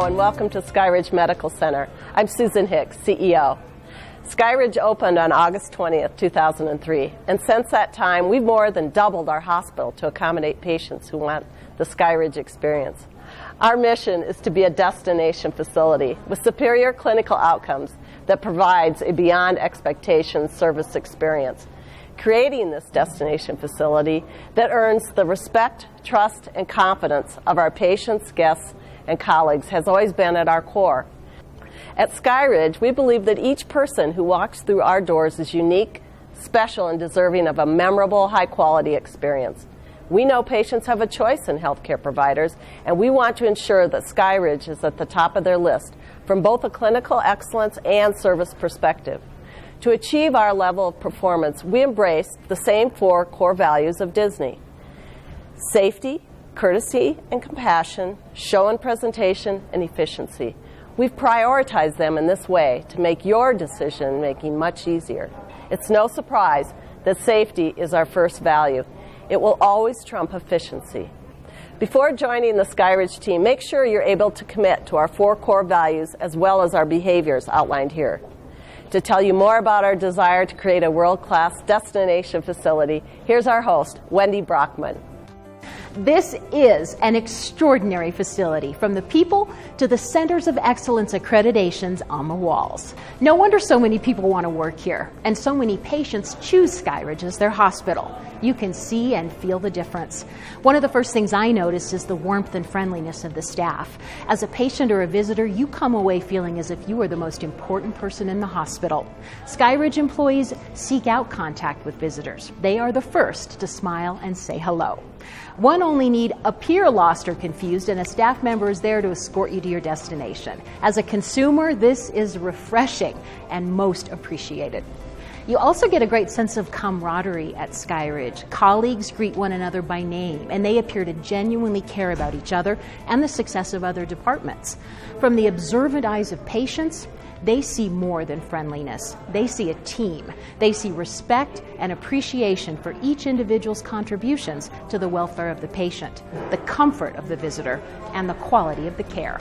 Hello and welcome to Skyridge Medical Center. I'm Susan Hicks, CEO. Skyridge opened on August 20th, 2003, and since that time we've more than doubled our hospital to accommodate patients who want the Skyridge experience. Our mission is to be a destination facility with superior clinical outcomes that provides a beyond expectations service experience, creating this destination facility that earns the respect, trust, and confidence of our patients, guests, and colleagues has always been at our core. At Skyridge, we believe that each person who walks through our doors is unique, special, and deserving of a memorable, high-quality experience. We know patients have a choice in healthcare providers, and we want to ensure that Skyridge is at the top of their list from both a clinical excellence and service perspective. To achieve our level of performance, we embrace the same 4 core values of Disney: safety, courtesy and compassion, show and presentation, and efficiency. We've prioritized them in this way to make your decision-making much easier. It's no surprise that safety is our first value. It will always trump efficiency. Before joining the Skyridge team, make sure you're able to commit to our 4 core values as well as our behaviors outlined here. To tell you more about our desire to create a world-class destination facility, here's our host, Wendy Brockman. This is an extraordinary facility, from the people to the Centers of Excellence accreditations on the walls. No wonder so many people want to work here, and so many patients choose Skyridge as their hospital. You can see and feel the difference. One of the first things I noticed is the warmth and friendliness of the staff. As a patient or a visitor, you come away feeling as if you are the most important person in the hospital. Skyridge employees seek out contact with visitors. They are the first to smile and say hello. One only need appear lost or confused, and a staff member is there to escort you to your destination. As a consumer, this is refreshing and most appreciated. You also get a great sense of camaraderie at Skyridge. Colleagues greet one another by name, and they appear to genuinely care about each other and the success of other departments. From the observant eyes of patients, they see more than friendliness. They see a team. They see respect and appreciation for each individual's contributions to the welfare of the patient, the comfort of the visitor, and the quality of the care.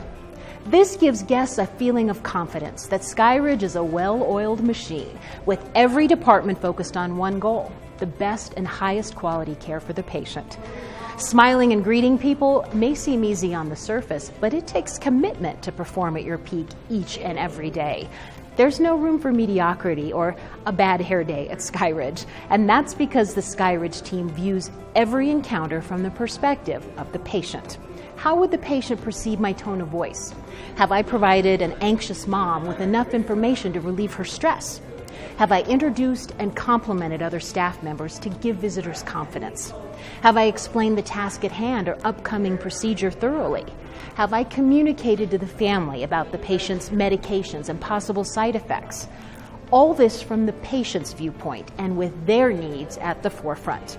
This gives guests a feeling of confidence that Skyridge is a well-oiled machine with every department focused on one goal: the best and highest quality care for the patient. Smiling and greeting people may seem easy on the surface, but it takes commitment to perform at your peak each and every day. There's no room for mediocrity or a bad hair day at Skyridge, and that's because the Skyridge team views every encounter from the perspective of the patient. How would the patient perceive my tone of voice? Have I provided an anxious mom with enough information to relieve her stress? Have I introduced and complimented other staff members to give visitors confidence? Have I explained the task at hand or upcoming procedure thoroughly? Have I communicated to the family about the patient's medications and possible side effects? All this from the patient's viewpoint and with their needs at the forefront.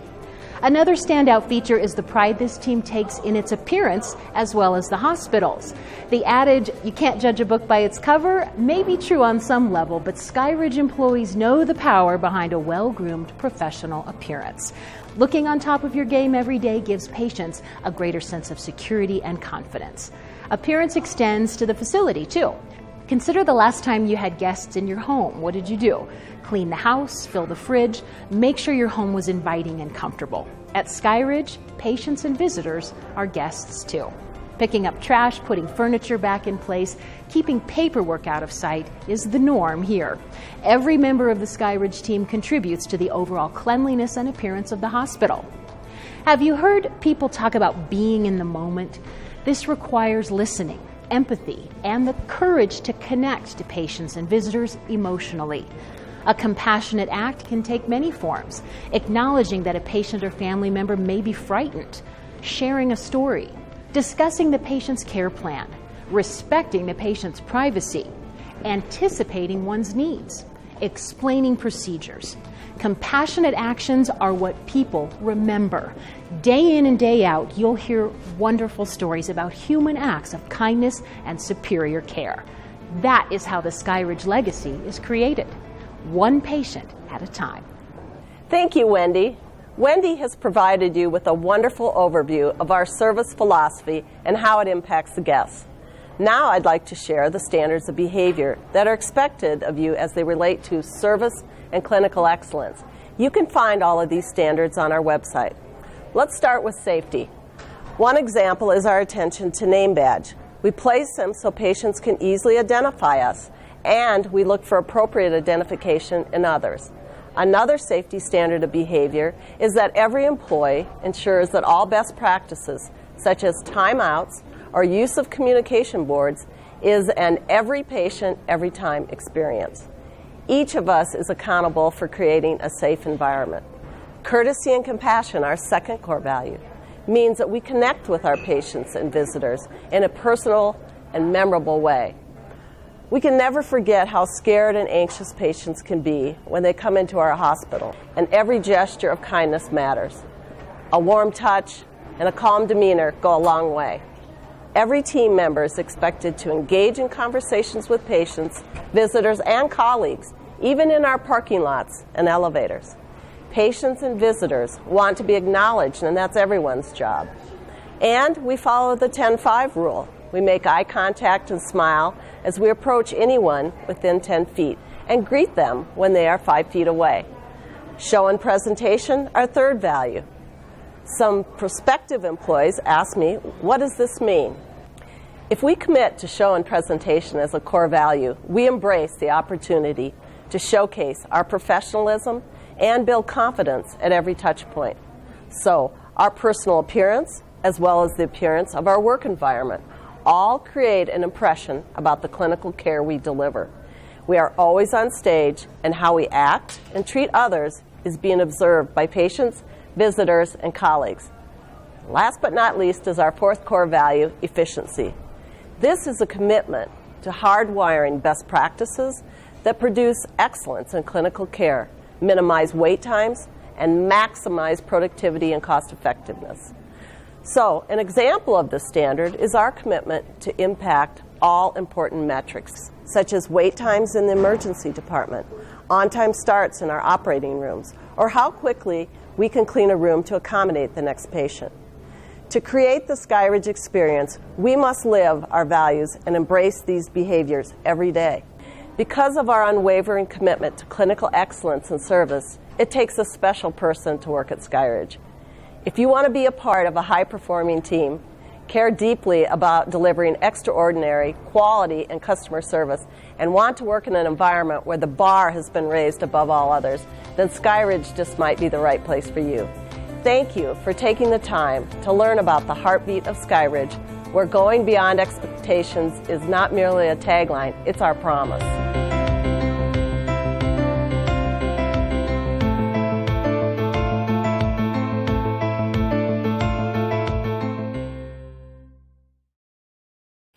Another standout feature is the pride this team takes in its appearance as well as the hospital's. The adage, "you can't judge a book by its cover," may be true on some level, but Skyridge employees know the power behind a well-groomed professional appearance. Looking on top of your game every day gives patients a greater sense of security and confidence. Appearance extends to the facility, too. Consider the last time you had guests in your home. What did you do? Clean the house, fill the fridge, make sure your home was inviting and comfortable. At Skyridge, patients and visitors are guests too. Picking up trash, putting furniture back in place, keeping paperwork out of sight is the norm here. Every member of the Skyridge team contributes to the overall cleanliness and appearance of the hospital. Have you heard people talk about being in the moment? This requires listening, empathy, and the courage to connect to patients and visitors emotionally. A compassionate act can take many forms: acknowledging that a patient or family member may be frightened, sharing a story, discussing the patient's care plan, respecting the patient's privacy, anticipating one's needs, explaining procedures. Compassionate actions are what people remember. Day in and day out, you'll hear wonderful stories about human acts of kindness and superior care. That is how the Skyridge legacy is created, one patient at a time. Thank you, Wendy. Wendy has provided you with a wonderful overview of our service philosophy and how it impacts the guests. Now I'd like to share the standards of behavior that are expected of you as they relate to service and clinical excellence. You can find all of these standards on our website. Let's start with safety. One example is our attention to name badge. We place them so patients can easily identify us, and we look for appropriate identification in others. Another safety standard of behavior is that every employee ensures that all best practices, such as timeouts or use of communication boards, is an every patient, every time experience. Each of us is accountable for creating a safe environment. Courtesy and compassion, our second core value, means that we connect with our patients and visitors in a personal and memorable way. We can never forget how scared and anxious patients can be when they come into our hospital, and every gesture of kindness matters. A warm touch and a calm demeanor go a long way. Every team member is expected to engage in conversations with patients, visitors, and colleagues, even in our parking lots and elevators. Patients and visitors want to be acknowledged, and that's everyone's job. And we follow the 10-5 rule. We make eye contact and smile as we approach anyone within 10 feet and greet them when they are 5 feet away. Show and presentation, our third value. Some prospective employees ask me, what does this mean? If we commit to show and presentation as a core value, we embrace the opportunity to showcase our professionalism and build confidence at every touch point. So, our personal appearance, as well as the appearance of our work environment, all create an impression about the clinical care we deliver. We are always on stage, and how we act and treat others is being observed by patients, visitors, and colleagues. Last but not least is our fourth core value, efficiency. This is a commitment to hardwiring best practices that produce excellence in clinical care, minimize wait times, and maximize productivity and cost effectiveness. So, an example of this standard is our commitment to impact all important metrics, such as wait times in the emergency department, on-time starts in our operating rooms, or how quickly we can clean a room to accommodate the next patient. To create the SkyRidge experience, we must live our values and embrace these behaviors every day. Because of our unwavering commitment to clinical excellence and service, it takes a special person to work at SkyRidge. If you want to be a part of a high-performing team, care deeply about delivering extraordinary quality and customer service, and want to work in an environment where the bar has been raised above all others, then SkyRidge just might be the right place for you. Thank you for taking the time to learn about the heartbeat of SkyRidge, where going beyond expectations is not merely a tagline, it's our promise.